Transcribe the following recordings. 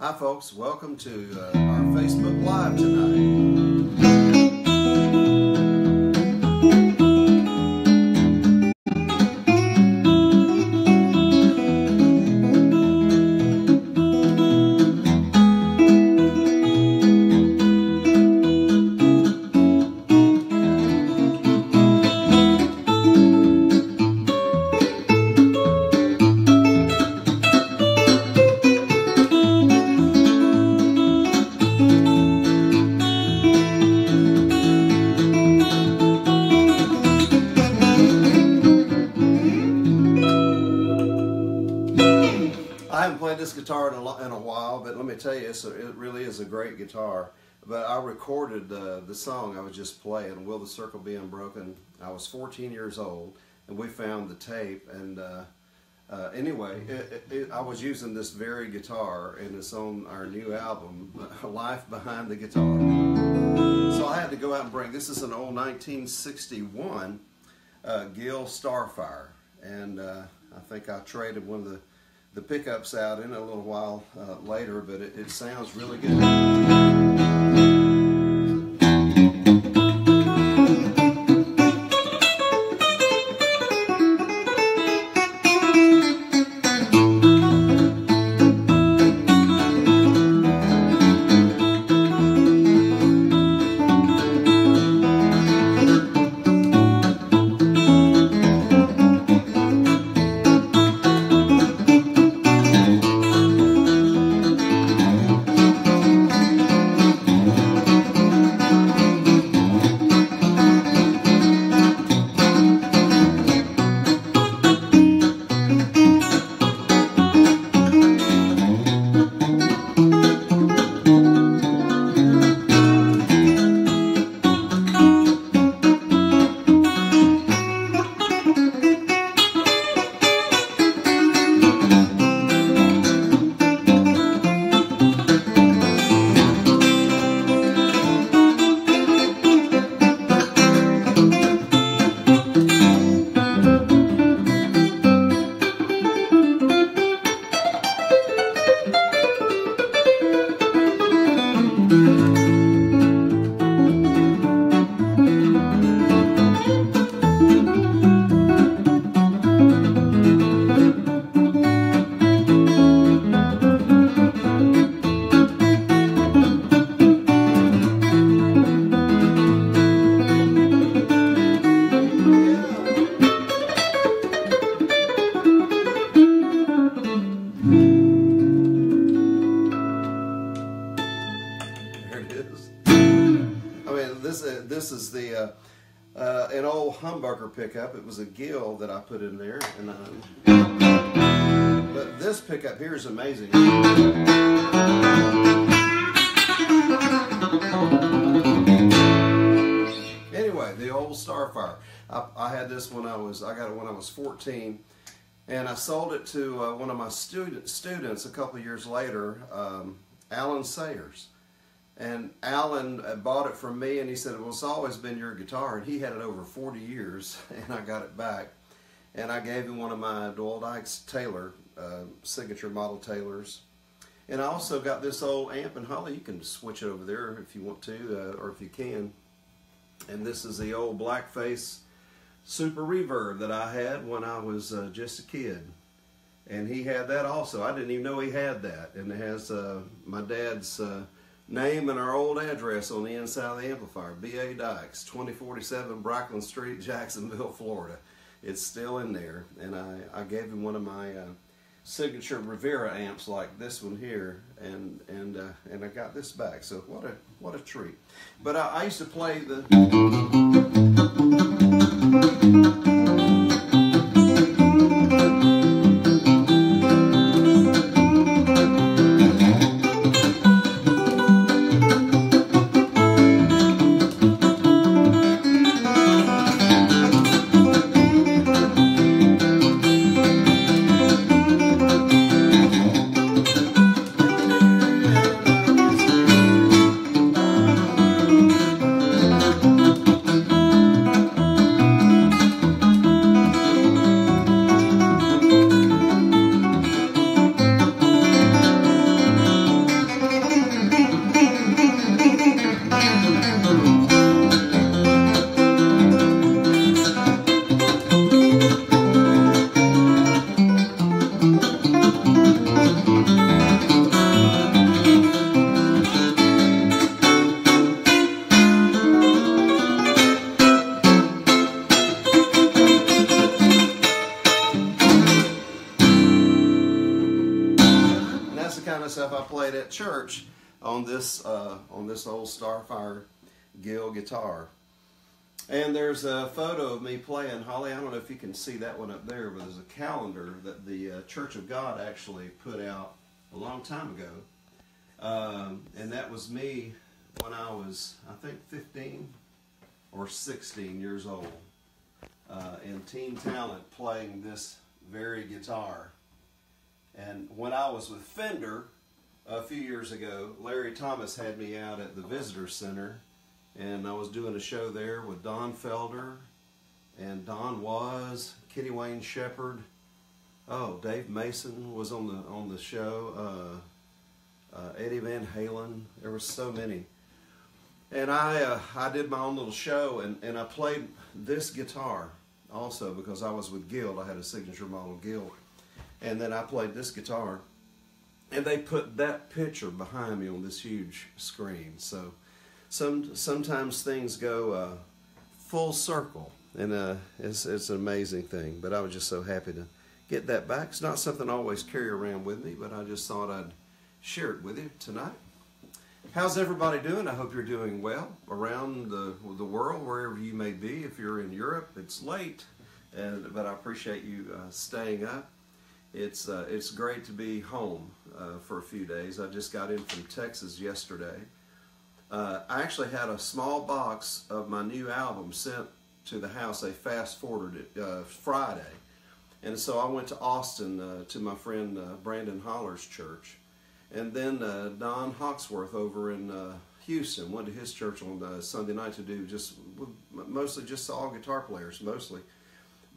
Hi folks, welcome to our Facebook Live tonight. I haven't played this guitar in a while, but let me tell you, it really is a great guitar. But I recorded the song I was just playing, Will the Circle Be Unbroken. I was 14 years old, and we found the tape. And anyway, I was using this very guitar, and it's on our new album, Life Behind the Guitar. So I had to go out and bring, this is an old 1961 Gill Starfire. And I think I traded one of the pickups out in a little while later, but it sounds really good. This is the an old humbucker pickup. It was a Gill that I put in there, and but this pickup here is amazing. Anyway, the old Starfire. I had this when I got it when I was 14, and I sold it to one of my students a couple of years later, Alan Sayers. And Alan bought it from me, and he said, well, it's always been your guitar. And he had it over 40 years, and I got it back. And I gave him one of my Doyle Dykes Taylor, signature model Taylors. And I also got this old amp, and Holly, you can switch it over there if you want to, or if you can. And this is the old Blackface Super Reverb that I had when I was just a kid. And he had that also. I didn't even know he had that. And it has my dad's name and our old address on the inside of the amplifier. B.A. Dykes, 2047 Bracklin Street, Jacksonville, Florida. It's still in there. And I gave him one of my signature Rivera amps like this one here, and I got this back. So what a treat. But I used to play the that's the kind of stuff I played at church on this old Starfire Gill guitar. And there's a photo of me playing, Holly. I don't know if you can see that one up there, but there's a calendar that the Church of God actually put out a long time ago. And that was me when I was, I think, 15 or 16 years old. In Teen Talent playing this very guitar. And when I was with Fender a few years ago, Larry Thomas had me out at the Visitor Center, and I was doing a show there with Don Felder, and Don was, Kitty Wayne Shepherd, Dave Mason was on the show, Eddie Van Halen. There were so many. And I did my own little show, and I played this guitar also because I was with Guild. I had a signature model Guild. And then I played this guitar, and they put that picture behind me on this huge screen. So sometimes things go full circle, and it's an amazing thing. But I was just so happy to get that back. It's not something I always carry around with me, but I just thought I'd share it with you tonight. How's everybody doing? I hope you're doing well around the world, wherever you may be. If you're in Europe, it's late, but I appreciate you staying up. It's great to be home for a few days. I just got in from Texas yesterday. I actually had a small box of my new album sent to the house. They fast-forwarded it Friday. And so I went to Austin to my friend Brandon Holler's church. And then Don Hawksworth over in Houston went to his church on Sunday night to do mostly just all guitar players, mostly.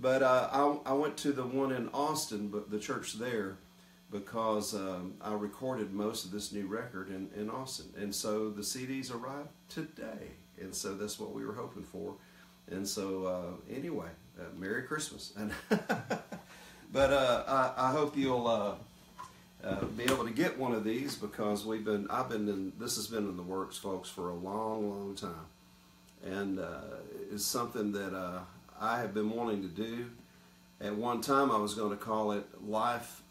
But I went to the one in Austin, but the church there, because I recorded most of this new record in Austin. And so the CDs arrived today. And so that's what we were hoping for. And so anyway, Merry Christmas. But I hope you'll be able to get one of these, because this has been in the works, folks, for a long, long time. And it's something that I have been wanting to do. At one time I was going to call it Life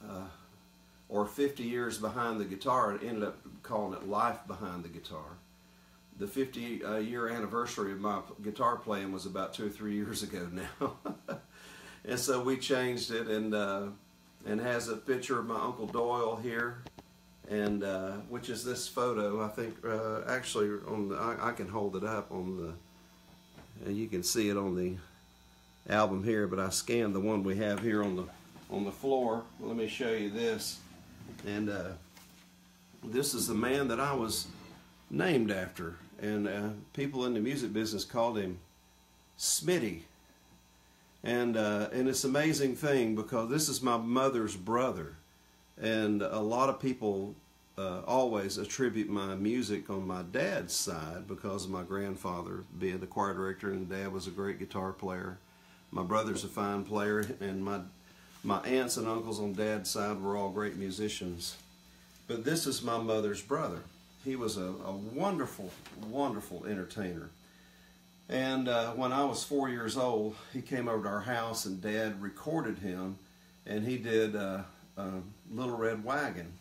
or 50 Years Behind the Guitar. I ended up calling it Life Behind the Guitar. The 50-year anniversary of my guitar playing was about 2 or 3 years ago now. And so we changed it, and has a picture of my Uncle Doyle here, and which is this photo. I think actually I can hold it up and you can see it on the album here, but I scanned the one we have here on the floor. Let me show you this. And this is the man that I was named after, and people in the music business called him Smitty. And it's an amazing thing, because this is my mother's brother, and a lot of people always attribute my music on my dad's side because of my grandfather being the choir director, and Dad was a great guitar player. My brother's a fine player, and my aunts and uncles on Dad's side were all great musicians. But this is my mother's brother. He was a wonderful, wonderful entertainer. And when I was 4 years old, he came over to our house, and Dad recorded him, and he did Little Red Wagon.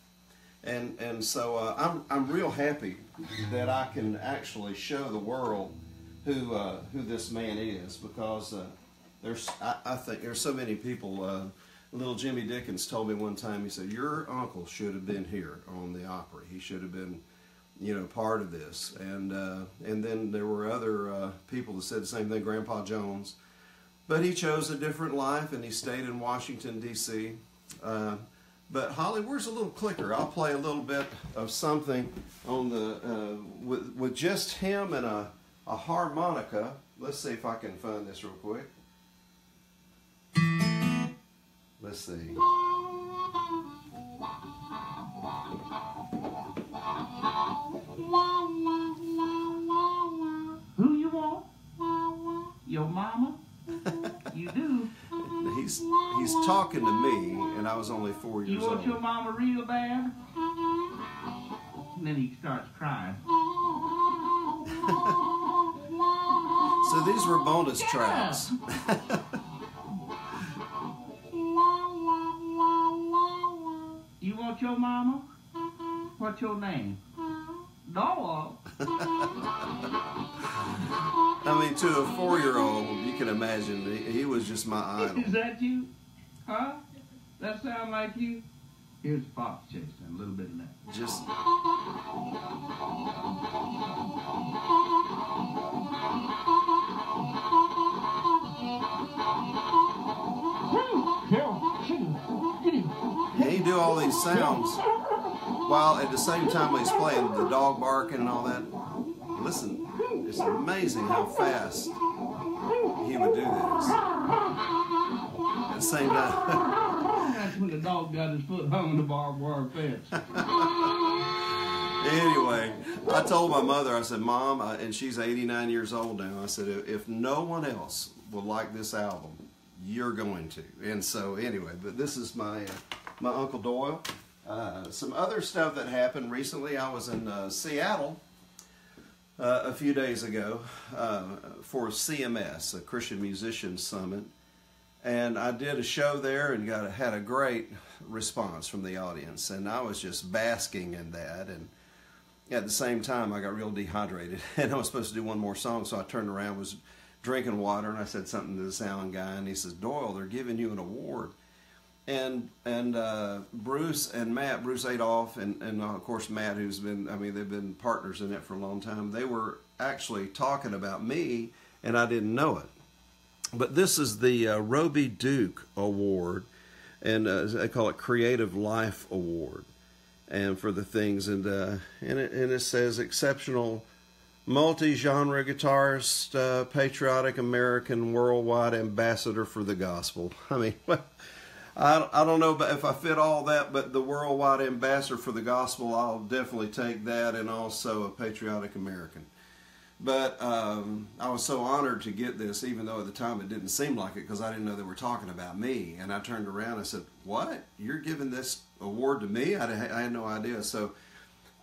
And so I'm real happy that I can actually show the world who this man is, because I think there's so many people. Little Jimmy Dickens told me one time, he said, "Your uncle should have been here on the Opry. He should have been, part of this." And then there were other people that said the same thing, Grandpa Jones. But he chose a different life, and he stayed in Washington, D.C. But Holly, where's a little clicker? I'll play a little bit of something on the with just him and a harmonica. Let's see if I can find this real quick. Let's see. Who you want? Your mama? You do. He's talking to me, and I was only 4 years old. You want your mama real bad? And then he starts crying. So these were bonus tracks. You want your mama? What's your name? Doyle. I mean, to a 4-year-old, you can imagine, he was just my idol. Is that you? Huh? That sound like you? Here's fox chasing, a little bit of that. Just... He do all these sounds while at the same time he's playing the dog barking and all that. Listen, it's amazing how fast he would do this. At the same time. That's when the dog got his foot hung in the barbed wire fence. Anyway, I told my mother, I said, Mom, and she's 89 years old now, I said, if no one else will like this album, you're going to. And so anyway, but this is my Uncle Doyle. Some other stuff that happened recently. I was in Seattle a few days ago for CMS, a Christian Musicians Summit, and I did a show there and had a great response from the audience, and I was just basking in that. And at the same time, I got real dehydrated, and I was supposed to do one more song, so I turned around, was drinking water, and I said something to the sound guy, and he says, Doyle, they're giving you an award. And Bruce and Matt, Bruce Adolph, and of course Matt, who's been, I mean, they've been partners in it for a long time. They were actually talking about me, and I didn't know it. But this is the Roby Duke Award, and they call it Creative Life Award, and for the things, and it says exceptional multi-genre guitarist, patriotic American, worldwide ambassador for the gospel. I mean, I don't know if I fit all that, but the worldwide ambassador for the gospel, I'll definitely take that, and also a patriotic American. But I was so honored to get this, even though at the time it didn't seem like it, because I didn't know they were talking about me. And I turned around and I said, what? You're giving this award to me? I had no idea. So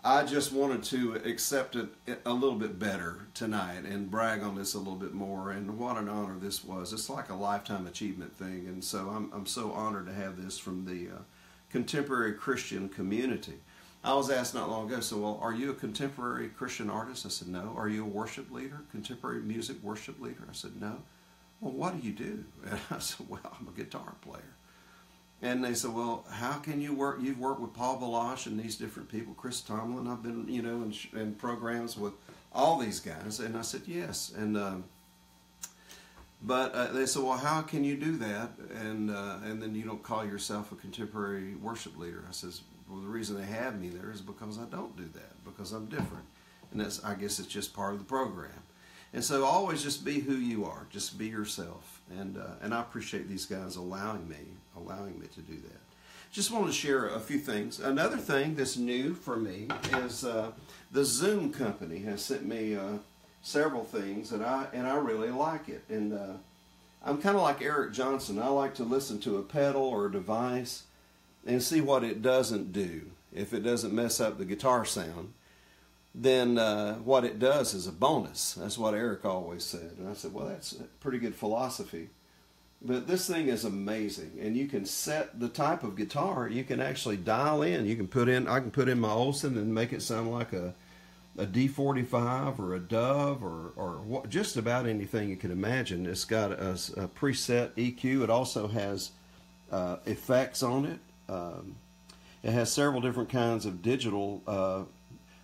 I just wanted to accept it a little bit better tonight and brag on this a little bit more. And what an honor this was. It's like a lifetime achievement thing. And so I'm so honored to have this from the contemporary Christian community. I was asked not long ago, so, well, are you a contemporary Christian artist? I said, no. Are you a worship leader, contemporary music worship leader? I said, no. Well, what do you do? And I said, well, I'm a guitar player. And they said, well, how can you work? You've worked with Paul Balash and these different people, Chris Tomlin. I've been, in programs with all these guys. And I said, yes. And but they said, well, how can you do that? And then you don't call yourself a contemporary worship leader. I says, well, the reason they have me there is because I don't do that, because I'm different. And that's, I guess it's just part of the program. And so always just be who you are. Just be yourself. And I appreciate these guys allowing me to do that. Just wanted to share a few things. Another thing that's new for me is the Zoom company has sent me several things, and I really like it. And I'm kind of like Eric Johnson. I like to listen to a pedal or a device and see what it doesn't do. If it doesn't mess up the guitar sound, then what it does is a bonus. That's what Eric always said. And I said, well, that's a pretty good philosophy. But this thing is amazing. And you can set the type of guitar. You can actually dial in. You can put in, I can put in my Olsen and make it sound like a D45 or a Dove or just about anything you can imagine. It's got a preset EQ. It also has effects on it. It has several different kinds of digital,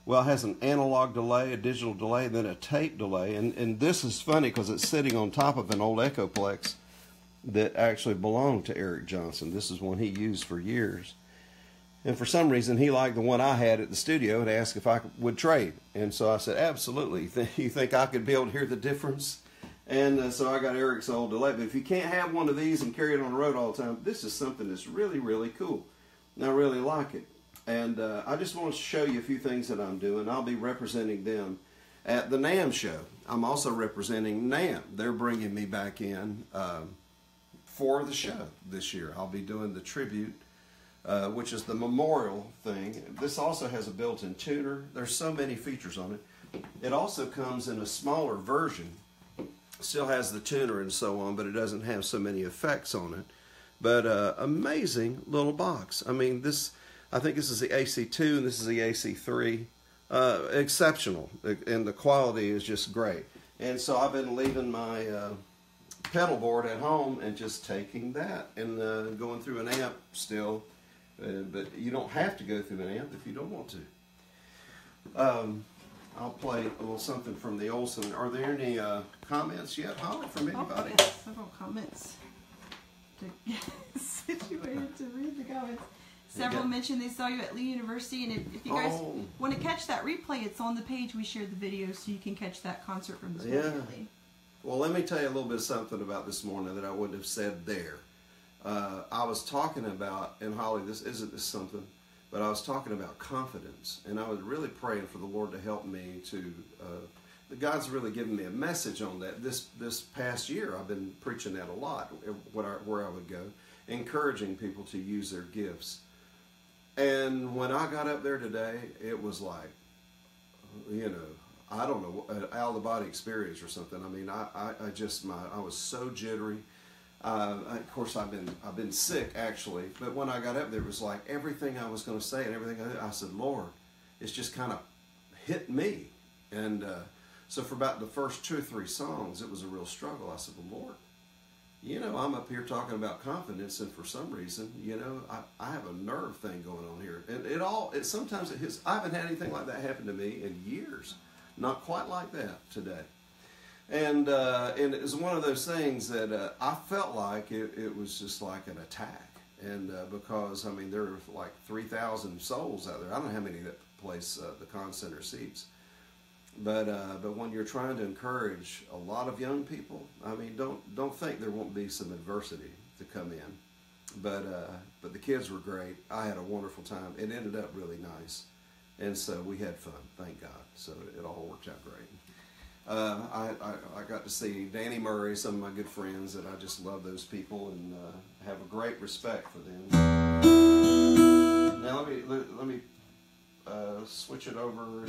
well, it has an analog delay, a digital delay, and then a tape delay. And this is funny because it's sitting on top of an old Echoplex that actually belonged to Eric Johnson. This is one he used for years. And for some reason, he liked the one I had at the studio and asked if I would trade. And so I said, absolutely. You think I could be able to hear the difference? And so I got Eric's old delay. But if you can't have one of these and carry it on the road all the time, this is something that's really, really cool. And I really like it. And I just want to show you a few things that I'm doing. I'll be representing them at the NAMM show. I'm also representing NAMM. They're bringing me back in for the show this year. I'll be doing the tribute, which is the memorial thing. This also has a built-in tuner. There's so many features on it. It also comes in a smaller version. Still has the tuner and so on, but it doesn't have so many effects on it. But amazing little box. I mean, this I think this is the AC2 and this is the AC3. Exceptional, and the quality is just great. And so I've been leaving my pedal board at home and just taking that and going through an amp still. But you don't have to go through an amp if you don't want to. I'll play a little something from the Olsen. Are there any comments yet, Holly, from anybody? Yes, several comments to get situated to read the comments. Several mentioned they saw you at Lee University, and if you guys want to catch that replay, it's on the page. We shared the video, so you can catch that concert from this morning at Lee. Well, let me tell you a little bit of something about this morning that I wouldn't have said there. I was talking about, and Holly, this isn't this something, but I was talking about confidence, and I was really praying for the Lord to help me to. God's really given me a message on that. This past year, I've been preaching that a lot, where I would go, encouraging people to use their gifts. And when I got up there today, it was like, I don't know, an out-of-the-body experience or something. I mean, I was so jittery. Of course, I've been sick actually, but when I got up there, it was like everything I was going to say and everything I said, Lord, it's just kind of hit me. And so for about the first 2 or 3 songs, it was a real struggle. I said, well, Lord, I'm up here talking about confidence, and for some reason, I have a nerve thing going on here. And sometimes it hits. I haven't had anything like that happen to me in years. Not quite like that today. And it was one of those things that I felt like it was just like an attack. And because, there were like 3,000 souls out there. I don't know how many that place the Con Center seats. But when you're trying to encourage a lot of young people, don't think there won't be some adversity to come in. But the kids were great. I had a wonderful time. It ended up really nice. And so we had fun, thank God. So it all worked out great. I got to see Danny Murray, some of my good friends, that I just love those people and have a great respect for them. Now let me switch it over.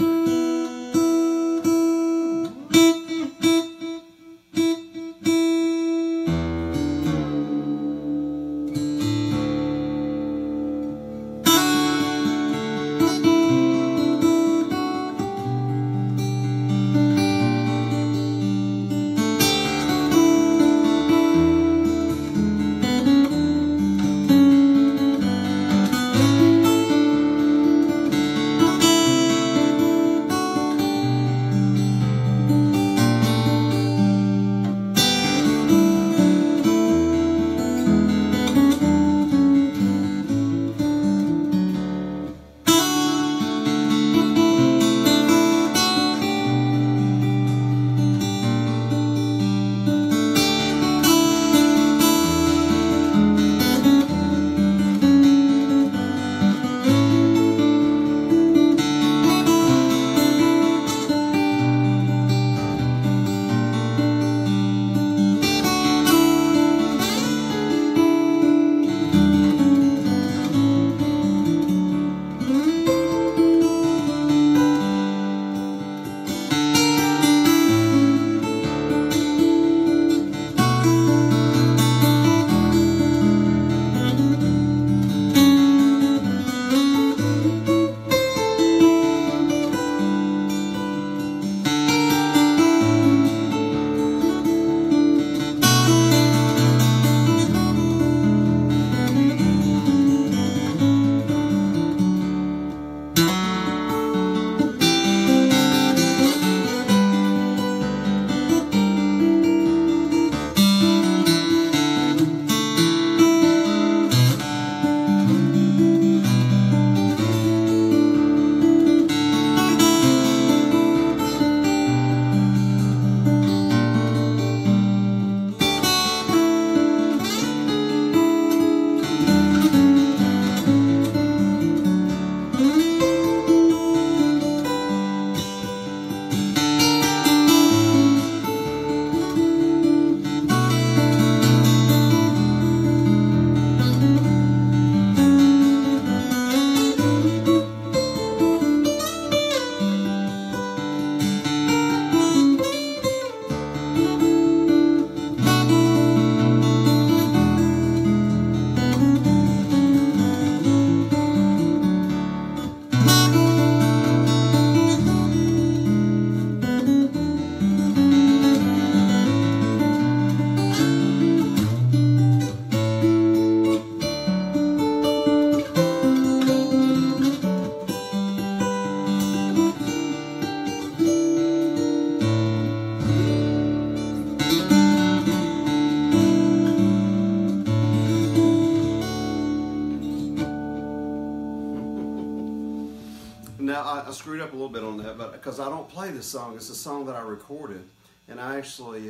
Now, I screwed up a little bit on that, but because I don't play this song. It's a song that I recorded, and I actually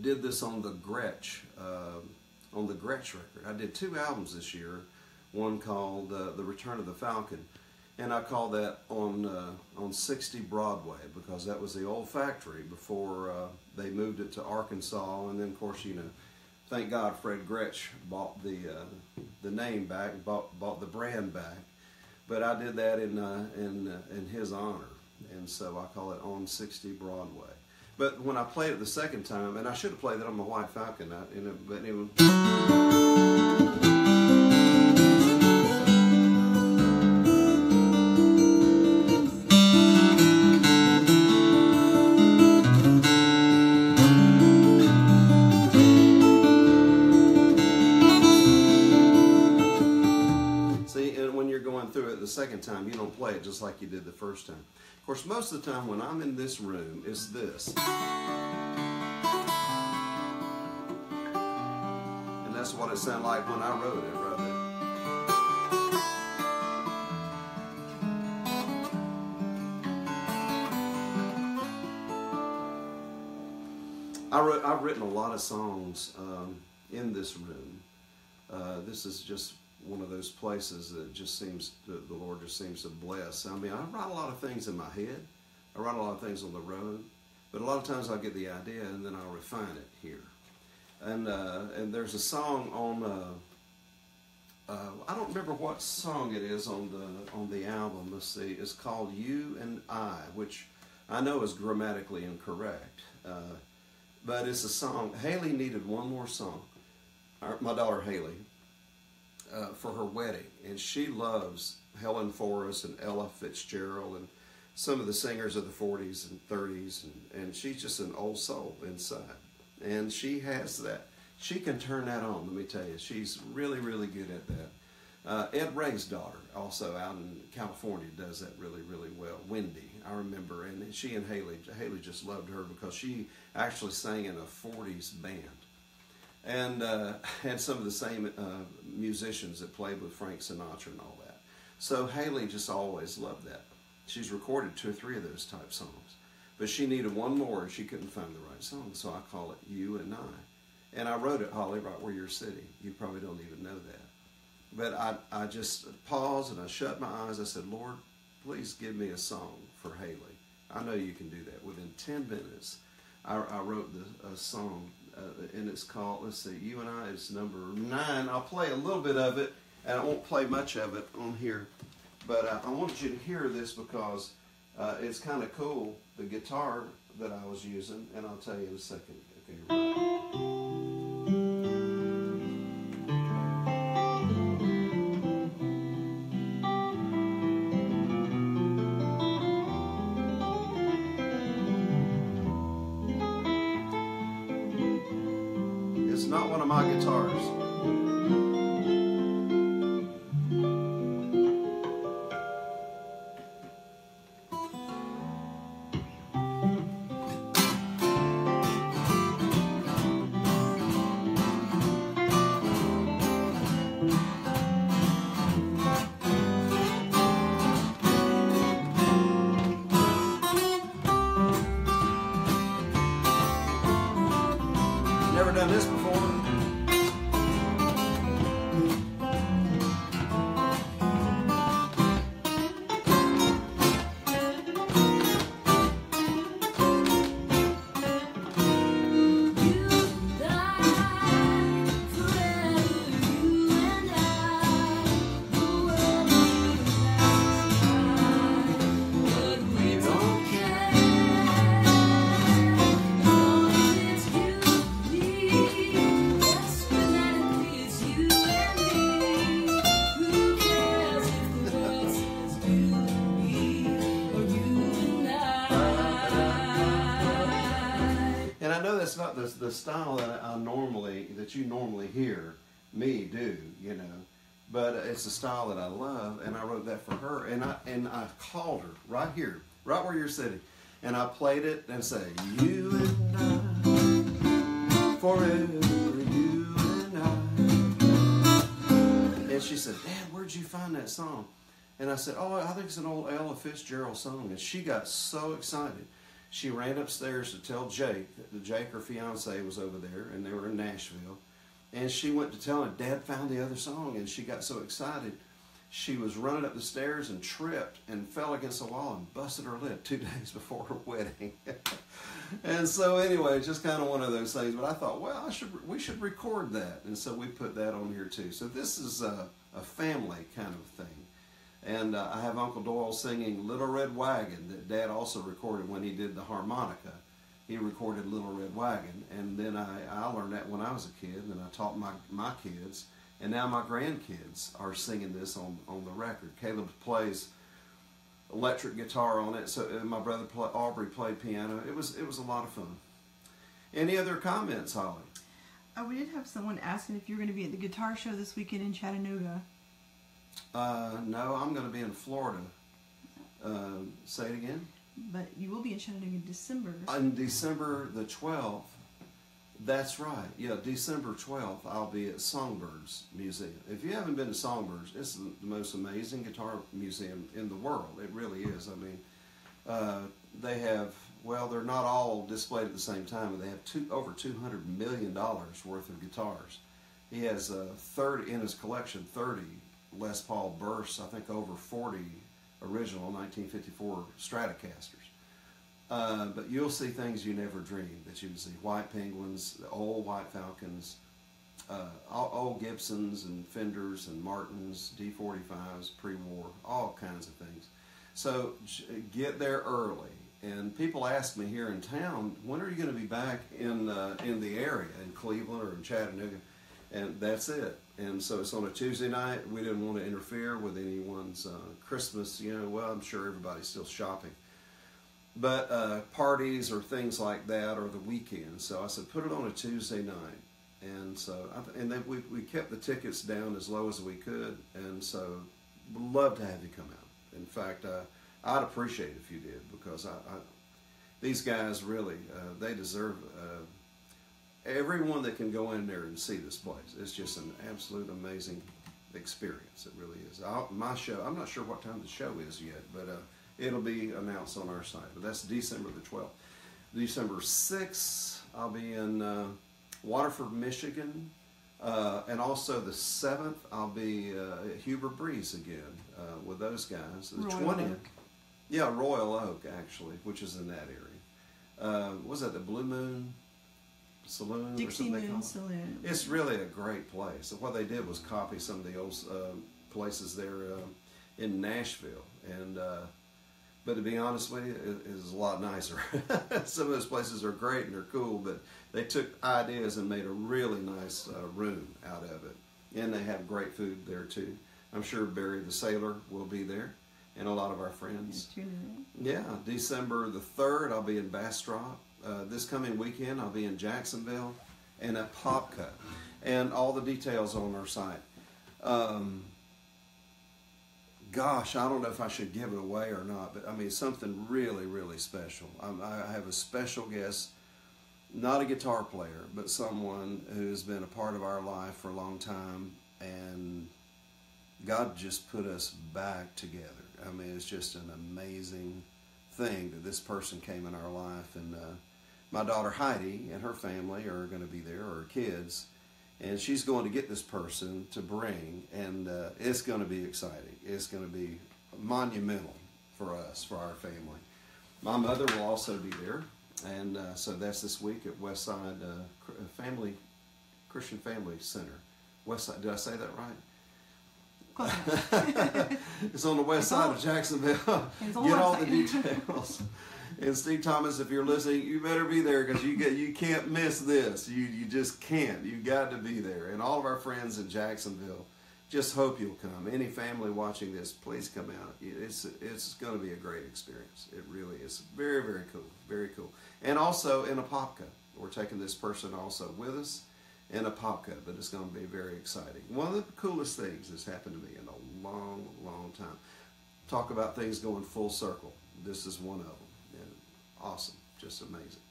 did this on the Gretsch record. I did 2 albums this year, one called The Return of the Falcon, and I called that on 60 Broadway, because that was the old factory before they moved it to Arkansas. And then, of course, you know, thank God Fred Gretsch bought the name back, bought the brand back. But I did that in his honor, and so I call it On 60 Broadway. But when I played it the second time, and I should have played it on my White Falcon, but it was. Through it the second time, you don't play it just like you did the first time. Of course, most of the time when I'm in this room, it's this. And that's what it sounded like when I wrote it, right there. I've written a lot of songs in this room. This is just one of those places that just seems, the Lord just seems to bless. I mean, I write a lot of things in my head. I write a lot of things on the road. But a lot of times I'll get the idea and then I'll refine it here. And there's a song on, I don't remember what song it is on the album. Let's see. It's called You and I, which I know is grammatically incorrect. But it's a song. Haley needed one more song. My daughter Haley. For her wedding, and she loves Helen Forrest and Ella Fitzgerald and some of the singers of the 40s and 30s, and she's just an old soul inside, and she has that. She can turn that on, let me tell you. She's really, really good at that. Ed Ray's daughter, also out in California, does that really, really well. Wendy, I remember, and she and Haley just loved her because she actually sang in a 40s band. And had some of the same musicians that played with Frank Sinatra and all that. So Haley just always loved that. She's recorded 2 or 3 of those type songs. But she needed one more and she couldn't find the right song. So I call it You and I. And I wrote it, Holly, right where you're sitting. You probably don't even know that. But I just paused and I shut my eyes. I said, Lord, please give me a song for Haley. I know you can do that. Within 10 minutes, I wrote a song. And it's called, let's see, You and I is number 9. I'll play a little bit of it, and I won't play much of it on here. But I want you to hear this because it's kind of cool, the guitar that I was using, and I'll tell you in a second. Okay, not one of my guitars. Never done this before. That's not the style that you normally hear me do, you know, but it's a style that I love, and I wrote that for her, and I called her right here, right where you're sitting, and I played it and said, You and I, forever, you and I. And she said, Dad, where'd you find that song? And I said, oh, I think it's an old Ella Fitzgerald song. And she got so excited. She ran upstairs to tell Jake, that Jake, her fiance, was over there, and they were in Nashville. And she went to tell him, Dad found the other song, and she got so excited. She was running up the stairs and tripped and fell against the wall and busted her lip 2 days before her wedding. And so anyway, just kind of one of those things. But I thought, well, we should record that. And so we put that on here too. So this is a family kind of thing. And I have Uncle Doyle singing Little Red Wagon that Dad also recorded when he did the harmonica. He recorded Little Red Wagon. And then I learned that when I was a kid, and I taught my kids. And now my grandkids are singing this on the record. Caleb plays electric guitar on it. So my brother Aubrey played piano. It was a lot of fun. Any other comments, Holly? We did have someone asking if you're going to be at the guitar show this weekend in Chattanooga. No, I'm going to be in Florida. Say it again. But you will be in Chattanooga in December. On December the 12th. That's right. Yeah, December 12th, I'll be at Songbirds Museum. If you haven't been to Songbirds, it's the most amazing guitar museum in the world. It really is. I mean, they have, well, they're not all displayed at the same time, but they have over $200 million worth of guitars. He has 30 in his collection, 30 Les Paul Bursts, I think over 40 original 1954 Stratocasters. But you'll see things you never dreamed that you would see. White Penguins, the old White Falcons, old Gibsons and Fenders and Martins, D45s, pre-war, all kinds of things. So get there early. And people ask me here in town, when are you going to be back in the area, in Cleveland or in Chattanooga? And that's it. And so it's on a Tuesday night. We didn't want to interfere with anyone's Christmas. You know, well, I'm sure everybody's still shopping. But parties or things like that or the weekend. So I said, put it on a Tuesday night. And so, and then we kept the tickets down as low as we could. And so, we'd love to have you come out. In fact, I'd appreciate it if you did, because these guys really, they deserve everyone that can go in there and see this place. It's just an absolute amazing experience. It really is. My show, I'm not sure what time the show is yet, but it'll be announced on our site. But that's December the 12th. December 6th, I'll be in Waterford, Michigan. And also the 7th, I'll be at Huber Breeze again with those guys. The Royal 20th. Oak. Yeah, Royal Oak, actually, which is in that area. Was that the Blue Moon Saloon? Dixie or something Moon Saloon. It's really a great place. What they did was copy some of the old places there in Nashville. And but to be honest with you, it is a lot nicer. Some of those places are great and they're cool, but they took ideas and made a really nice room out of it. And they have great food there too. I'm sure Barry the Sailor will be there, and a lot of our friends. Yeah, December the 3rd, I'll be in Bastrop. This coming weekend, I'll be in Jacksonville and at Popka. And all the details on our site. Gosh, I don't know if I should give it away or not, but I mean, something really, really special. I have a special guest, not a guitar player, but someone who's been a part of our life for a long time, and God just put us back together. I mean, it's just an amazing thing that this person came in our life, and my daughter Heidi and her family are going to be there, or her kids, and she's going to get this person to bring, and it's going to be exciting. It's going to be monumental for us, for our family. My mother will also be there, and so that's this week at Westside Christian Family Center. Westside, did I say that right? It's on the west side of Jacksonville. Get all the details. And Steve Thomas, if you're listening, you better be there, because you can't miss this. You just can't. You got to be there. And all of our friends in Jacksonville, just hope you'll come. Any family watching this, please come out. It's going to be a great experience. It really is. Very, very cool. Very cool. And also in Apopka. We're taking this person also with us in Apopka, but it's going to be very exciting. One of the coolest things that's happened to me in a long, long time. Talk about things going full circle. This is one of them. And awesome. Just amazing.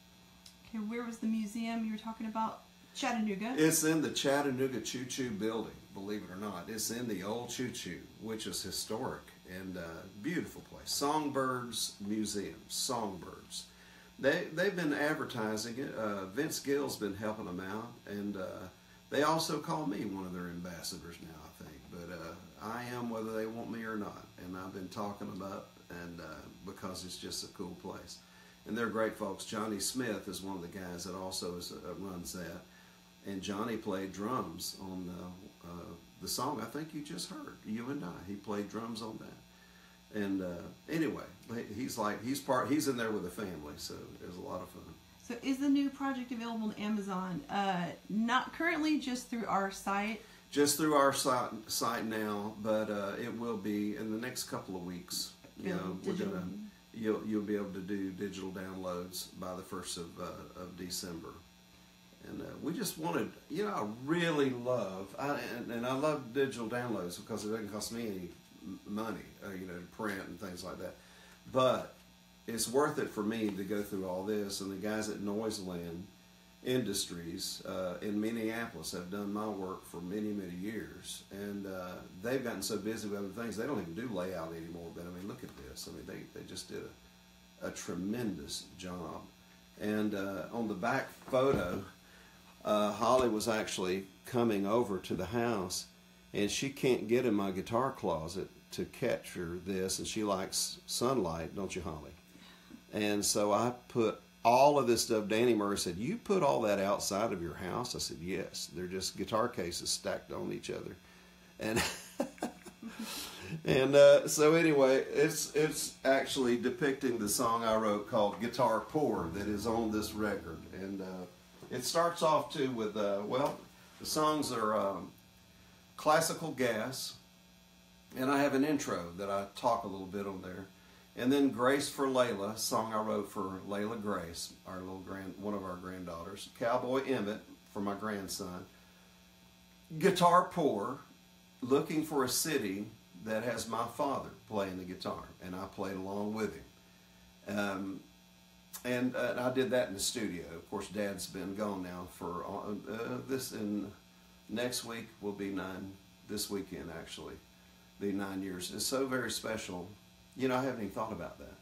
Okay, where was the museum you were talking about? Chattanooga? It's in the Chattanooga Choo Choo building, believe it or not. It's in the old Choo Choo, which is historic. and beautiful place. Songbirds Museum, Songbirds. They've been advertising it. Vince Gill's been helping them out, and they also call me one of their ambassadors now, I think. But I am whether they want me or not, and I've been talking about, and because it's just a cool place. And they're great folks. Johnny Smith is one of the guys that also runs that, and Johnny played drums on the song I think you just heard, You and I. He played drums on that. And anyway, he's in there with the family, so it was a lot of fun. So is the new project available on Amazon? Not currently, just through our site? Just through our site now, but it will be in the next couple of weeks. You know, you'll be able to do digital downloads by the 1st of December. And we just wanted, you know, I really love, and I love digital downloads because it doesn't cost me any money, you know, to print and things like that. But it's worth it for me to go through all this. And the guys at Noiseland Industries in Minneapolis have done my work for many, many years. And they've gotten so busy with other things, they don't even do layout anymore. But I mean, look at this. I mean, they just did a tremendous job. And on the back photo, Holly was actually coming over to the house, and she can't get in my guitar closet to capture this, and she likes sunlight, don't you, Holly? And so I put all of this stuff. Danny Murray said, "You put all that outside of your house?" I said, "Yes. They're just guitar cases stacked on each other." And and so anyway, it's actually depicting the song I wrote called Guitar Poor that is on this record. And it starts off too with, well, the songs are Classical Gas, and I have an intro that I talk a little bit on there. And then Grace for Layla, a song I wrote for Layla Grace, our little one of our granddaughters. Cowboy Emmett for my grandson. Guitar Poor, looking for a city that has my father playing the guitar, and I played along with him. And I did that in the studio. Of course, Dad's been gone now for next week will be this weekend actually, be 9 years. It's so very special. You know, I haven't even thought about that.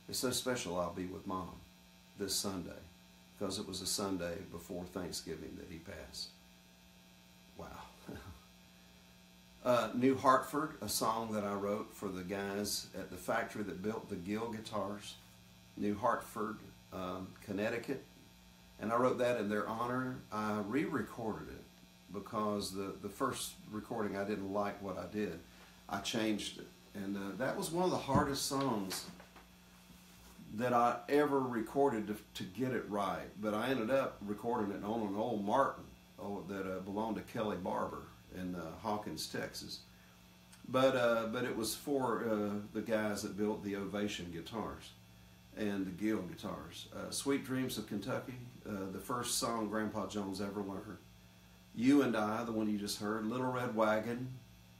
It's so special I'll be with Mom this Sunday, because it was a Sunday before Thanksgiving that he passed. Wow. New Hartford, a song that I wrote for the guys at the factory that built the Gill guitars. New Hartford, Connecticut. And I wrote that in their honor. I re-recorded it because the first recording I didn't like what I did. I changed it. And that was one of the hardest songs that I ever recorded to get it right. But I ended up recording it on an old Martin that belonged to Kelly Barber in Hawkins, Texas. But it was for the guys that built the Ovation guitars and the Gill guitars. Sweet Dreams of Kentucky, the first song Grandpa Jones ever learned. You and I, the one you just heard. Little Red Wagon,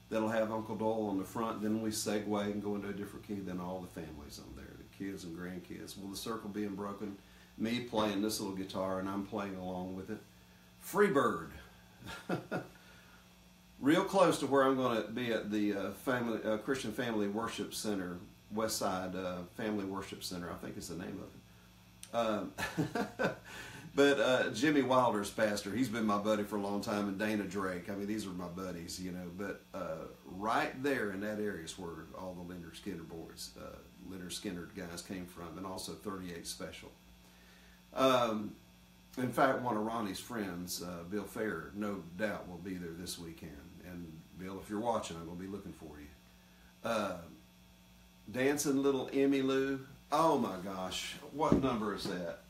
that'll have Uncle Doyle on the front. Then we segue and go into a different key. Then all the families on there, the kids and grandkids. Well, the circle being broken, me playing this little guitar, and I'm playing along with it. Freebird. Real close to where I'm going to be at the Christian Family Worship Center, West Side Family Worship Center, I think is the name of it. But Jimmy Wilder's pastor, he's been my buddy for a long time, and Dana Drake. I mean, these are my buddies, you know. But right there in that area is where all the Leonard Skinner boys, Leonard Skinner guys came from, and also 38 Special. In fact, one of Ronnie's friends, Bill Fair, no doubt will be there this weekend. And Bill, if you're watching, I'm going to be looking for you. Dancing Little Emmy Lou. Oh my gosh, what number is that?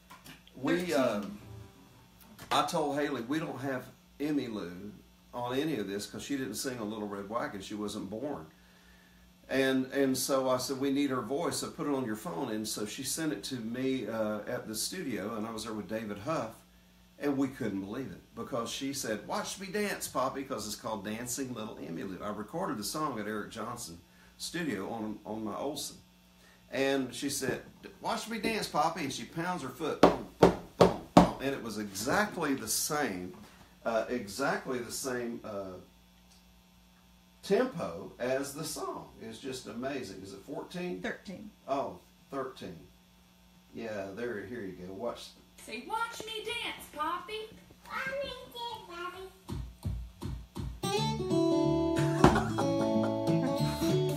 I told Haley we don't have Emmy Lou on any of this because she didn't sing on Little Red Wagon. She wasn't born. And so I said, we need her voice, so put it on your phone. And so she sent it to me at the studio, and I was there with David Huff, and we couldn't believe it because she said, "Watch me dance, Poppy," because it's called Dancing Little Emmy Lou. I recorded the song at Eric Johnson's studio on my Olsen. And she said, "Watch me dance, Poppy," and she pounds her foot, boom, boom, boom, boom. And it was exactly the same tempo as the song. It's just amazing. Is it 14? 13. Oh, 13. Yeah, there. Here you go. Watch. Say, watch me dance, Poppy. Watch me dance, Poppy.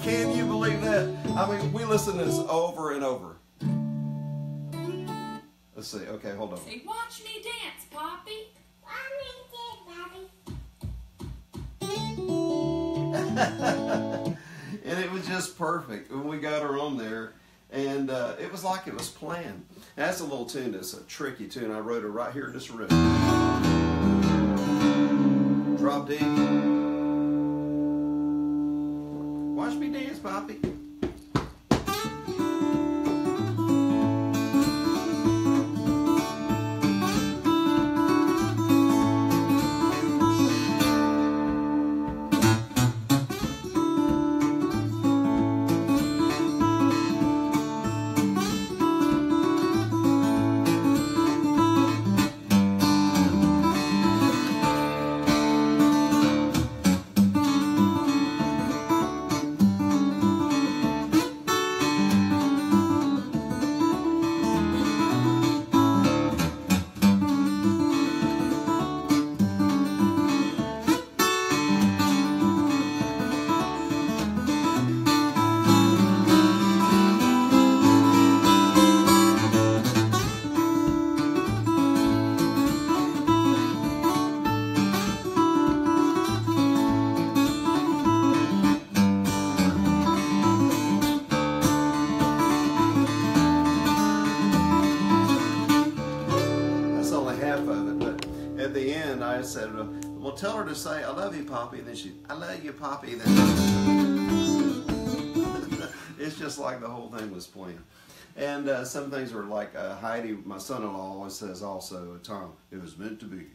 Can you believe that? I mean, we listen to this over and over. Let's see. Okay, hold on. Say, watch me dance, Poppy. Watch me dance, Poppy. And it was just perfect when we got her on there. And it was like it was planned. That's a little tune that's a tricky tune. I wrote it right here in this room. Drop D. Watch me dance, Poppy. At the end, I said, well, tell her to say, I love you, Poppy. And then she, I love you, Poppy. Then it's just like the whole thing was planned. And some things were like Heidi, my son-in-law, always says also, Tom, it was meant to be.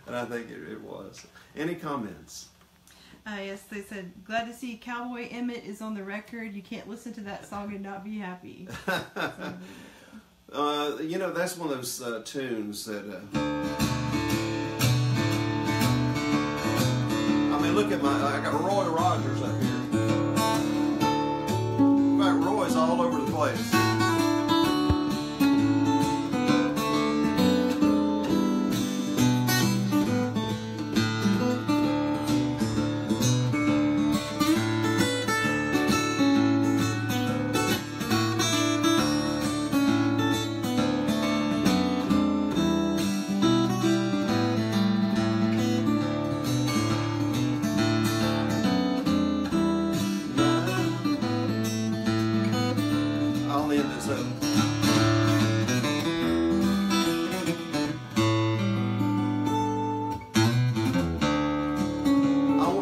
And I think it was. Any comments? Yes, they said, glad to see Cowboy Emmett is on the record. You can't listen to that song and not be happy. You know, that's one of those tunes that... I mean, look at I got Roy Rogers up here. In fact, Roy's all over the place.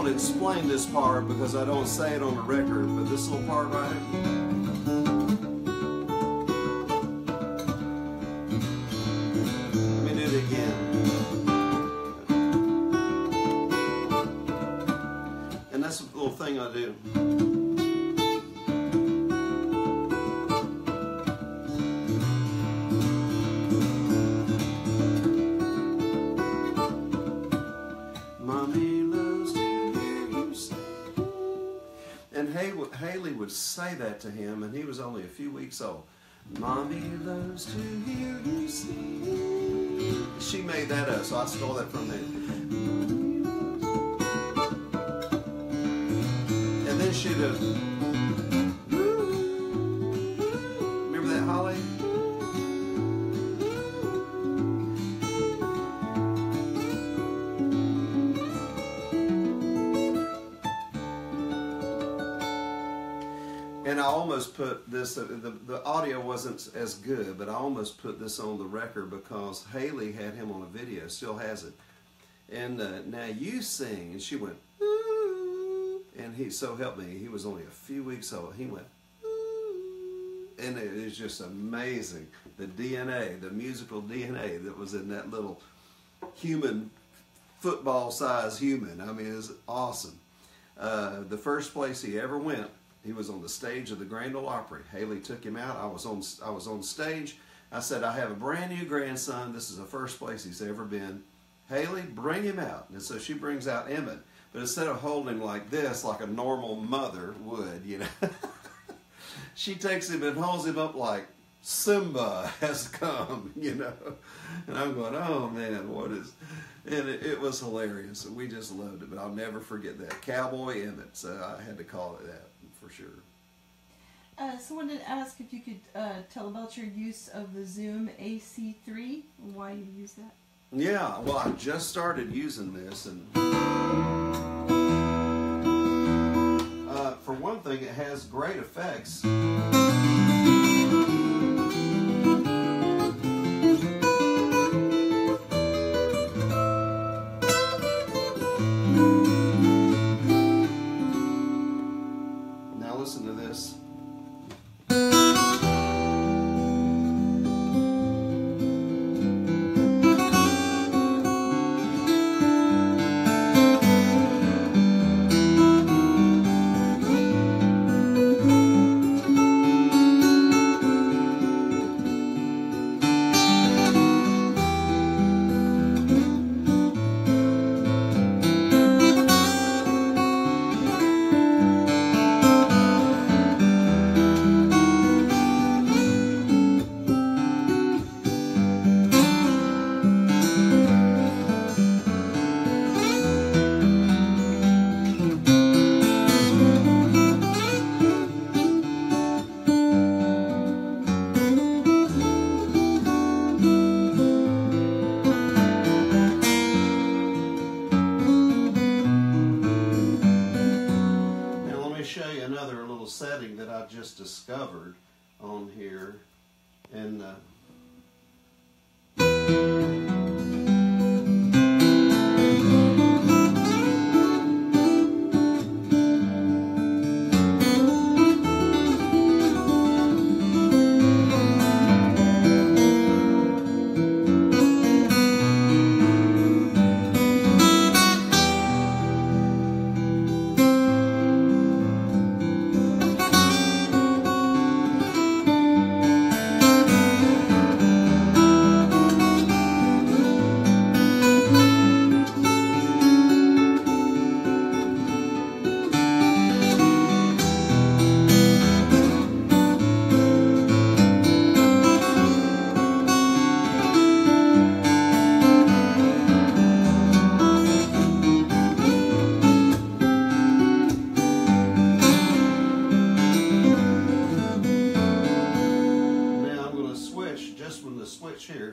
Explain this part because I don't say it on the record, but this little part right here. Let me do it again. And that's a little thing I do. And Haley would say that to him, and he was only a few weeks old. Mommy loves to hear you sing. She made that up, so I stole that from them. And then she'd have... Remember that, Holly? And I almost put this, the audio wasn't as good, but I almost put this on the record because Haley had him on a video, still has it. And now you sing, and she went, ooh, and he, so help me, he was only a few weeks old. He went, ooh, and it is just amazing, the DNA, the musical DNA that was in that little human, football-sized human. I mean, it was awesome. The first place he ever went, he was on the stage of the Grand Ole Opry. Haley took him out. I was on stage. I said, I have a brand new grandson. This is the first place he's ever been. Haley, bring him out. And so she brings out Emmett. But instead of holding him like this, like a normal mother would, you know, she takes him and holds him up like Simba has come, you know. And I'm going, oh man, what is... And it was hilarious. We just loved it. But I'll never forget that. Cowboy Emmett. So I had to call it that for sure. Someone did ask if you could tell about your use of the Zoom AC3, why you use that. Yeah, well, I just started using this, and for one thing, it has great effects. Now listen to this. Setting that I just discovered on here, and here.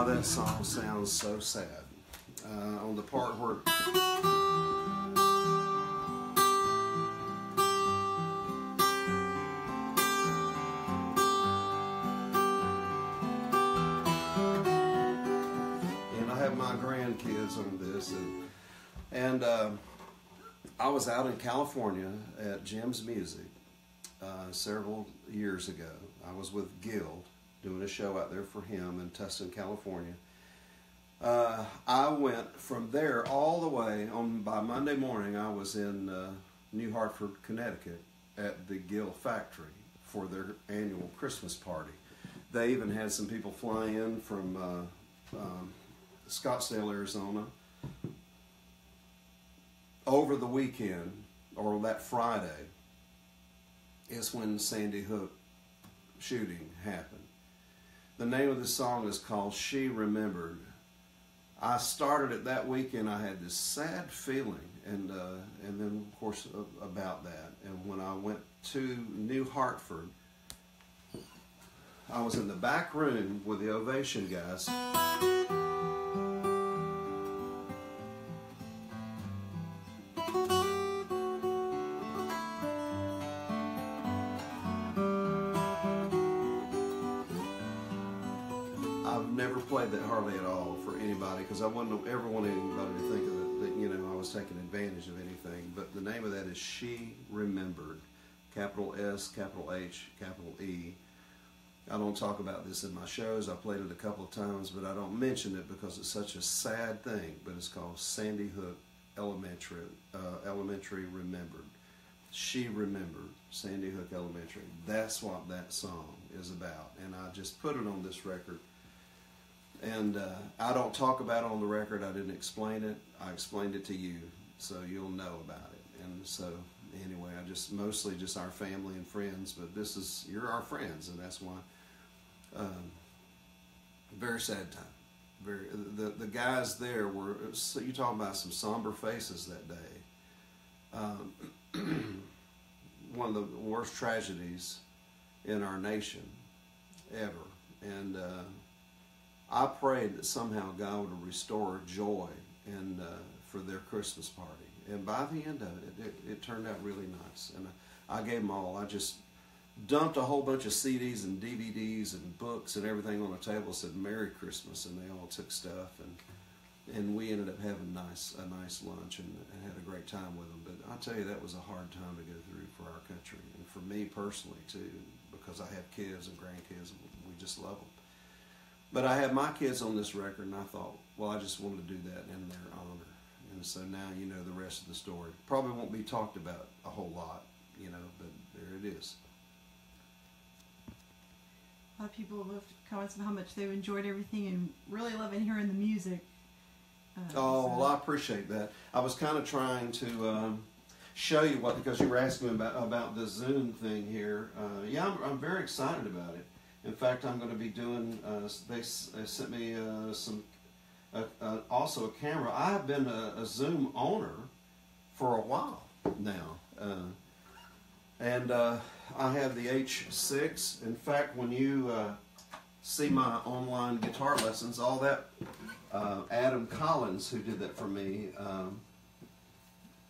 That song sounds so sad. On the part where my grandkids on this. And I was out in California at Jim's Music several years ago. I was with Gil doing a show out there for him in Tustin, California. I went from there all the way by Monday morning. I was in New Hartford, Connecticut at the Gil factory for their annual Christmas party. They even had some people fly in from Scottsdale, Arizona. Over the weekend, or that Friday, is when Sandy Hook shooting happened. The name of the song is called She Remembered. I started it that weekend. I had this sad feeling, and then of course about that. And when I went to New Hartford, I was in the back room with the Ovation guys. I've never played that hardly at all for anybody because I wouldn't ever want anybody to think of it that, you know, I was taking advantage of anything. But the name of that is She Remembered. Capital S, capital H, capital E. I don't talk about this in my shows. I played it a couple of times, but I don't mention it because it's such a sad thing. But it's called Sandy Hook Elementary Remembered. She Remembered, Sandy Hook Elementary. That's what that song is about. And I just put it on this record. And I don't talk about it on the record. I didn't explain it. I explained it to you, so you'll know about it. And so, anyway, I just mostly just our family and friends. But you're our friends, and that's why. Very sad time. The guys there were. So you talking about some somber faces that day. One of the worst tragedies in our nation ever, and. I prayed that somehow God would restore joy and for their Christmas party. And by the end of it, it turned out really nice. And I gave them all. I just dumped a whole bunch of CDs and DVDs and books and everything on the table, said Merry Christmas, and they all took stuff. And we ended up having a nice lunch and had a great time with them. But I tell you, that was a hard time to go through for our country. And for me personally, too, because I have kids and grandkids, and we just love them. But I had my kids on this record, and I thought, well, I just wanted to do that in their honor. And so now you know the rest of the story. Probably won't be talked about a whole lot, you know, but there it is. A lot of people left comments about how much they've enjoyed everything and really loving hearing the music. Well, I appreciate that. I was kind of trying to show you because you were asking me about the Zoom thing here. Yeah, I'm very excited about it. In fact, I'm going to be doing, they sent me also a camera. I have been a Zoom owner for a while now. And I have the H6. In fact, when you see my online guitar lessons, all that, Adam Collins, who did that for me,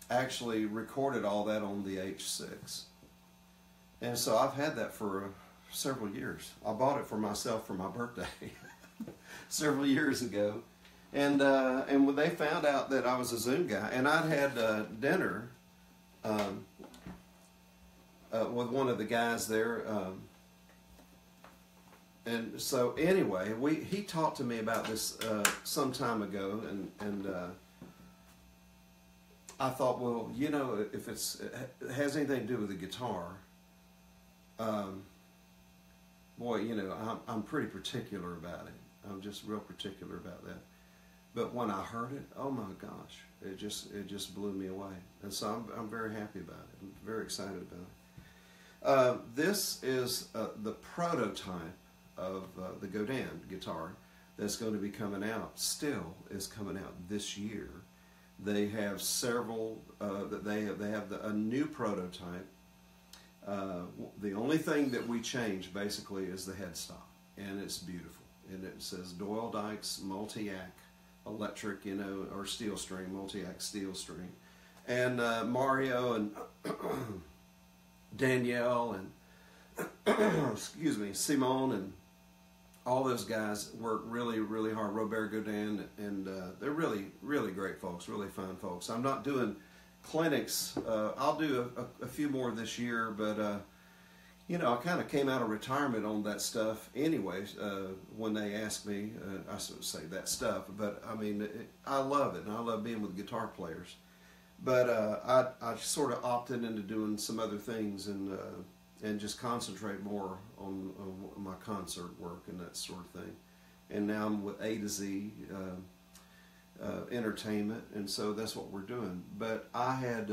actually recorded all that on the H6. And so I've had that for several years. I bought it for myself for my birthday several years ago, and when they found out that I was a Zoom guy, and I'd had dinner with one of the guys there, and so anyway, he talked to me about this some time ago, and I thought, well, you know, if it has anything to do with the guitar. Boy, you know, I'm pretty particular about it. I'm just real particular about that. But when I heard it, oh my gosh, it just blew me away. And so I'm very happy about it. I'm very excited about it. This is the prototype of the Godin guitar that's going to be coming out. Still is coming out this year. They have several. They have a new prototype. The only thing that we changed basically is the headstock, and it's beautiful. And it says Doyle Dykes multi-act electric, you know, or steel string, multi-act steel string. And Mario and Danielle and excuse me, Simone and all those guys work really, really hard. Robert Godin, and they're really, really great folks, really fine folks. I'm not doing clinics. I'll do a few more this year, but you know, I kind of came out of retirement on that stuff anyways. When they asked me, I sort of say that stuff, but I mean, I love it, and I love being with guitar players. But I sort of opted into doing some other things and just concentrate more on my concert work and that sort of thing. And now I'm with A to Z Entertainment, and so that's what we're doing. But I had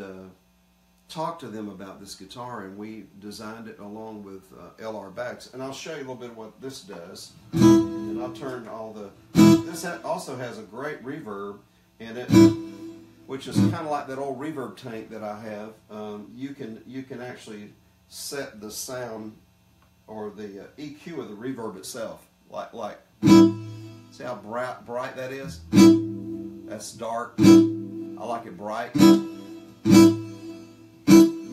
talked to them about this guitar, and we designed it along with L.R. Bax. And I'll show you a little bit of what this does. And I'll turn all the... This also has a great reverb in it, which is kind of like that old reverb tank that I have. You can actually set the sound or the EQ of the reverb itself. Like see how bright that is? That's dark. I like it bright.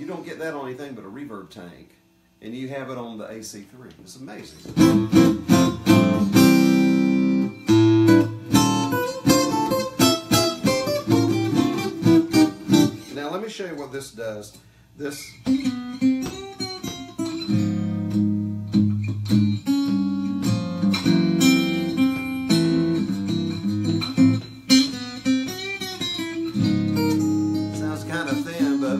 You don't get that on anything but a reverb tank, and you have it on the AC3. It's amazing. Now let me show you what this does. This sounds kind of thin, but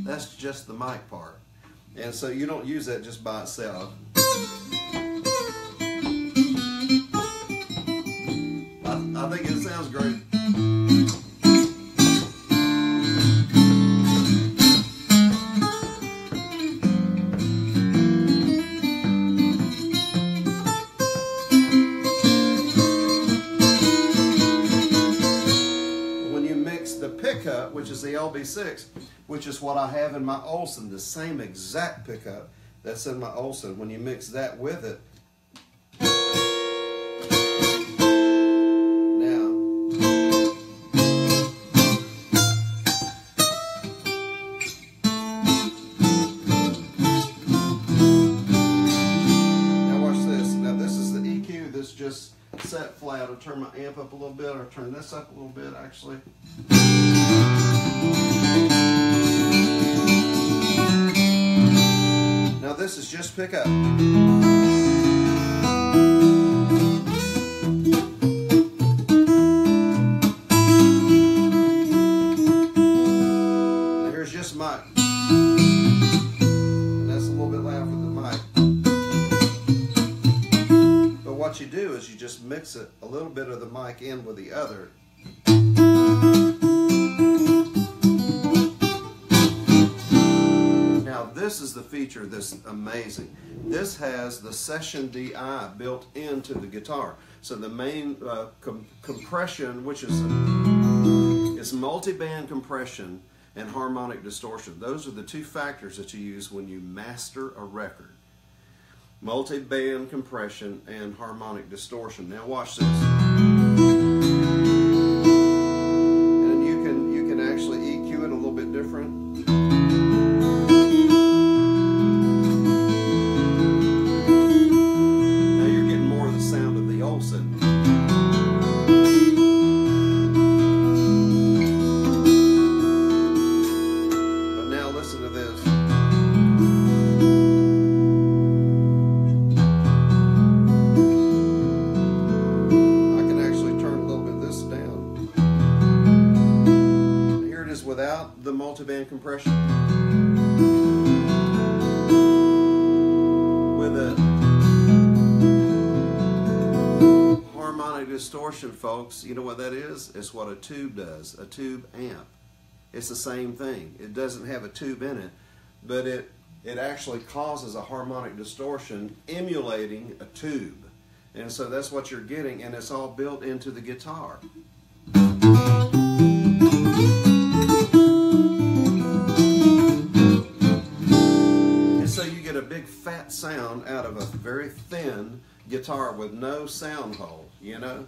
that's just the mic part. And so you don't use that just by itself. I think it sounds great. Pickup, which is the LB6, which is what I have in my Olson, the same exact pickup that's in my Olson. When you mix that with it, now watch this. Now this is the EQ. This just set flat. I'll turn my amp up a little bit, or turn this up a little bit actually. Now this is just pickup. Here's just mic. And that's a little bit loud for the mic. But what you do is you just mix it, a little bit of the mic in with the other. This is the feature that's amazing. This has the Session DI built into the guitar. So the main compression, which is it's multi-band compression and harmonic distortion. Those are the two factors that you use when you master a record. Multi-band compression and harmonic distortion. Now watch this. And you can actually EQ it a little bit different. Without the multi-band compression, with a harmonic distortion, folks, you know what that is? It's what a tube does, a tube amp. It's the same thing. It doesn't have a tube in it, but it actually causes a harmonic distortion emulating a tube. And so that's what you're getting, and it's all built into the guitar. A big fat sound out of a very thin guitar with no sound hole, you know?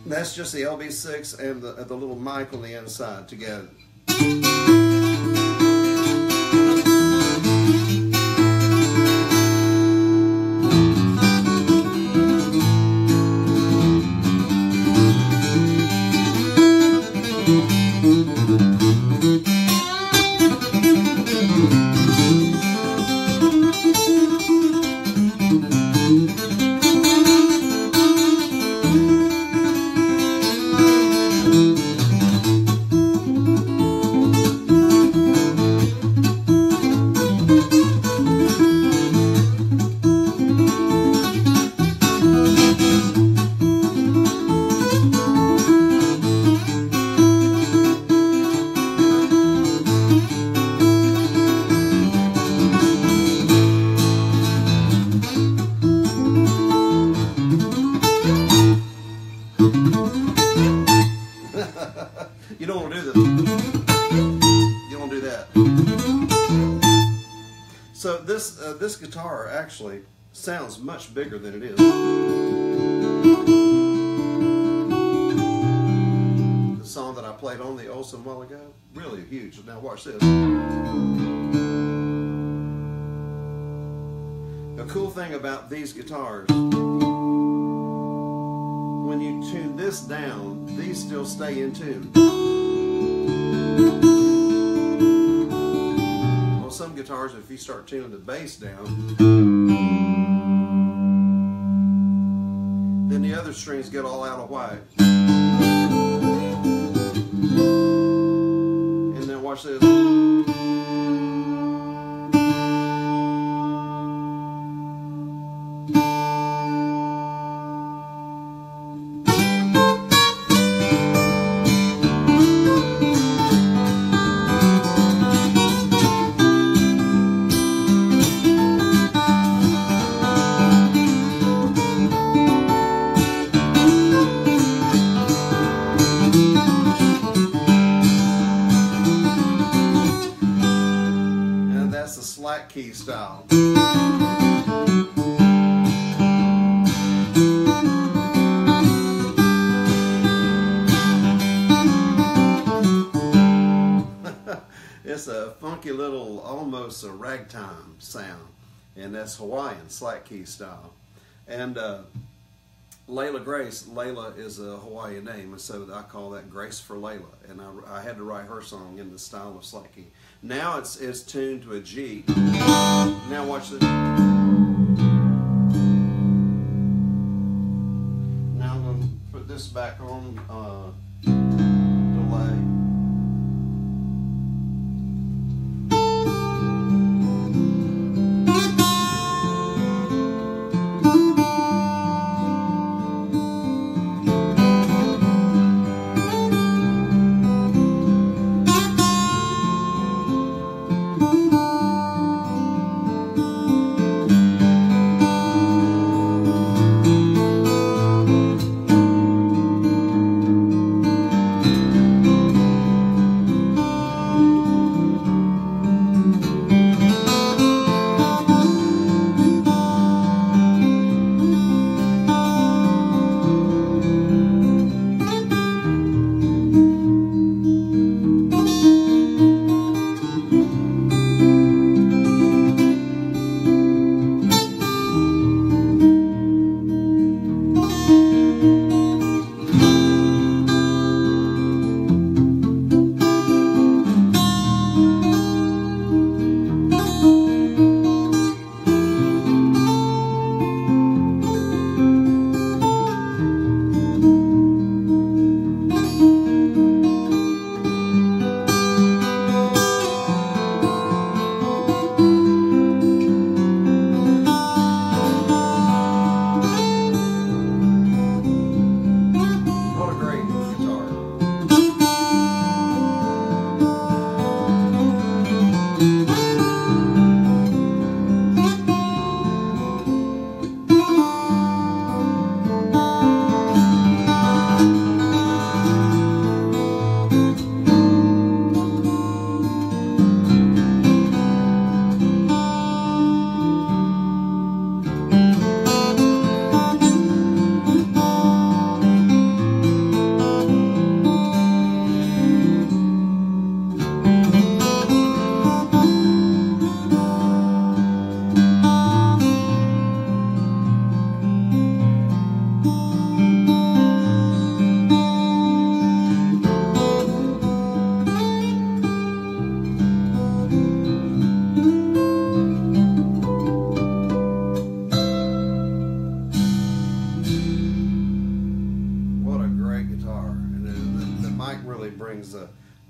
That's just the LB6 and the little mic on the inside together. You don't want to do this. You don't do that. So this guitar actually sounds much bigger than it is. The song that I played on the Olsen a while ago, really huge. Now watch this. The cool thing about these guitars, when you tune this down, these still stay in tune. On some guitars, if you start tuning the bass down, then the other strings get all out of whack. And then watch this. Slack key style. It's a funky little, almost a ragtime sound, and that's Hawaiian, slack key style. And Layla Grace, Layla is a Hawaiian name, and so I call that Grace for Layla. And I had to write her song in the style of slack key. Now it's tuned to a G. Now watch this. Now I'm going to put this back on delay.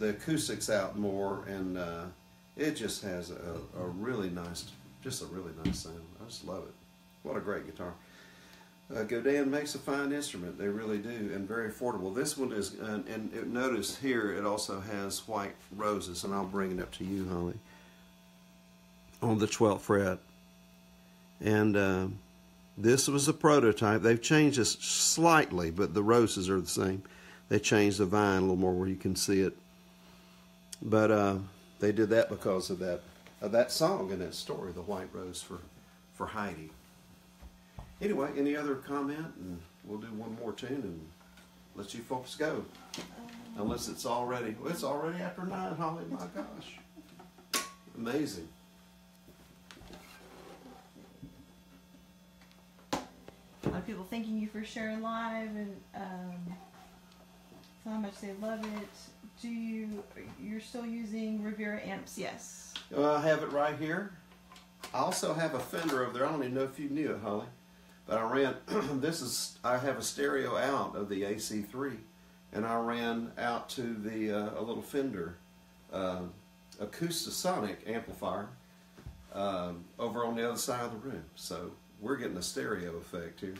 the acoustics out more, and it just has a really nice, just a really nice sound. I just love it. What a great guitar. Godin makes a fine instrument. They really do, and very affordable. This one is, and notice here it also has white roses, and I'll bring it up to you, Holly, on the 12th fret. And this was a prototype. They've changed this slightly, but the roses are the same. They changed the vine a little more where you can see it. But they did that because of that song and that story, The White Rose for Heidi. Anyway, any other comment? And we'll do one more tune and let you folks go. Unless it's already, well, it's already after 9, Holly, my gosh. Amazing. A lot of people thanking you for sharing live and how much they love it. You're still using Rivera amps? Yes. I have it right here. I also have a Fender over there. I don't even know if you knew it, Holly. But I ran, I have a stereo out of the AC3, and I ran out to the a little Fender Acoustasonic amplifier over on the other side of the room. So we're getting a stereo effect here.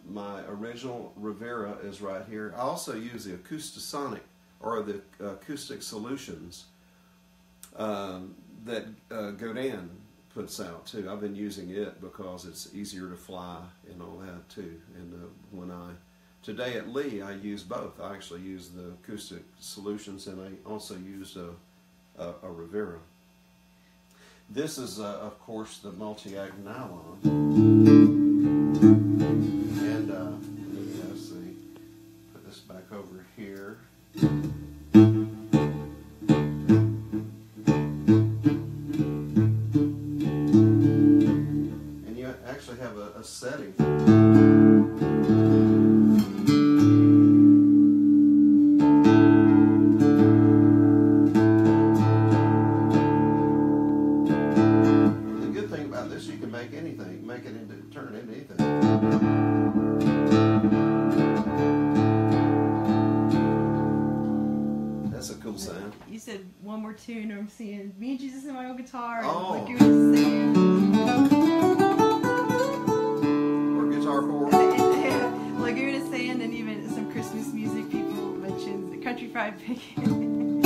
My original Rivera is right here. I also use the Acoustasonic, or the Acoustic Solutions that Godin puts out too. I've been using it because it's easier to fly and all that too. And today at Lee, I use both. I actually use the Acoustic Solutions, and I also used a Rivera. This is, of course, the multi-act nylon. And let's see, put this back over here. And you actually have a setting. Turn it into anything. That's a cool sound. You said one more tune, I'm seeing Me and Jesus and My Own Guitar, and Oh. Laguna singing. Or Guitar 4. Laguna singing, and even some Christmas music. People mentioned the Country Fried Bacon.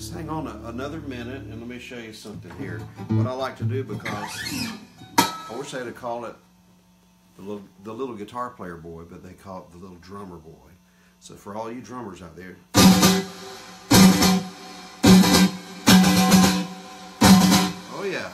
Just hang on another minute and let me show you something here. What I like to do, because I wish they'd have called it the little guitar player boy, but they call it the little drummer boy. So for all you drummers out there, oh yeah.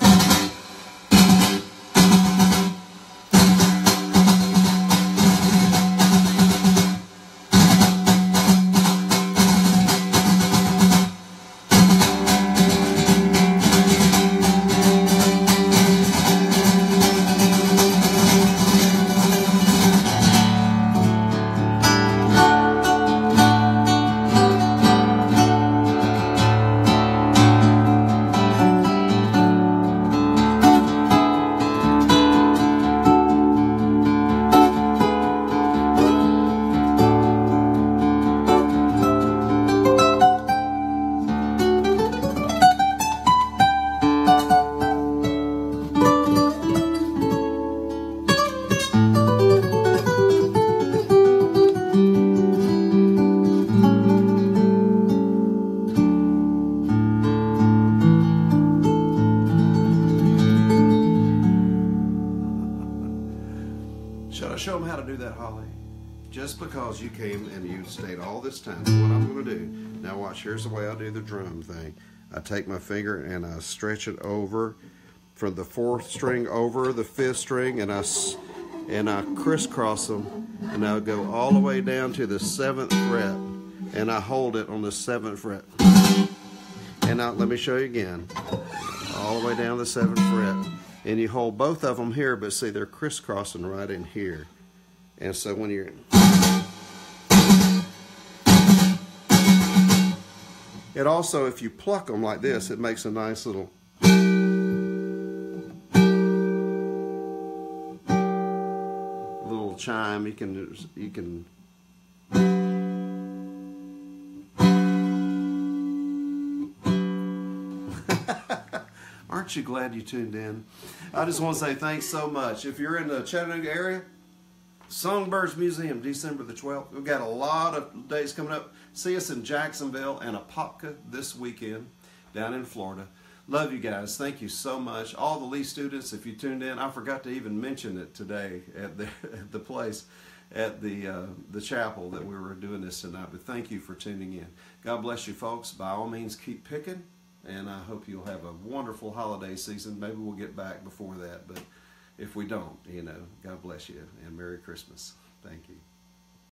Should I show them how to do that, Holly? Just because you came and you stayed all this time, so what I'm going to do, now watch, here's the way I do the drum thing. I take my finger and I stretch it over from the 4th string over the 5th string, and I crisscross them, and I'll go all the way down to the 7th fret, and I hold it on the 7th fret. And now let me show you again. All the way down the 7th fret. And you hold both of them here, but see, they're crisscrossing right in here. And so when you're... It also, if you pluck them like this, it makes a nice little... little chime. You can... Aren't you glad you tuned in? I just want to say thanks so much. If you're in the Chattanooga area, Songbirds Museum, December the 12th. We've got a lot of days coming up. See us in Jacksonville and Apopka this weekend down in Florida. Love you guys. Thank you so much. All the Lee students, if you tuned in, I forgot to even mention it today at the place, at the chapel that we were doing this tonight. But thank you for tuning in. God bless you, folks. By all means, keep picking. And I hope you'll have a wonderful holiday season. Maybe we'll get back before that, but if we don't, God bless you and Merry Christmas. Thank you.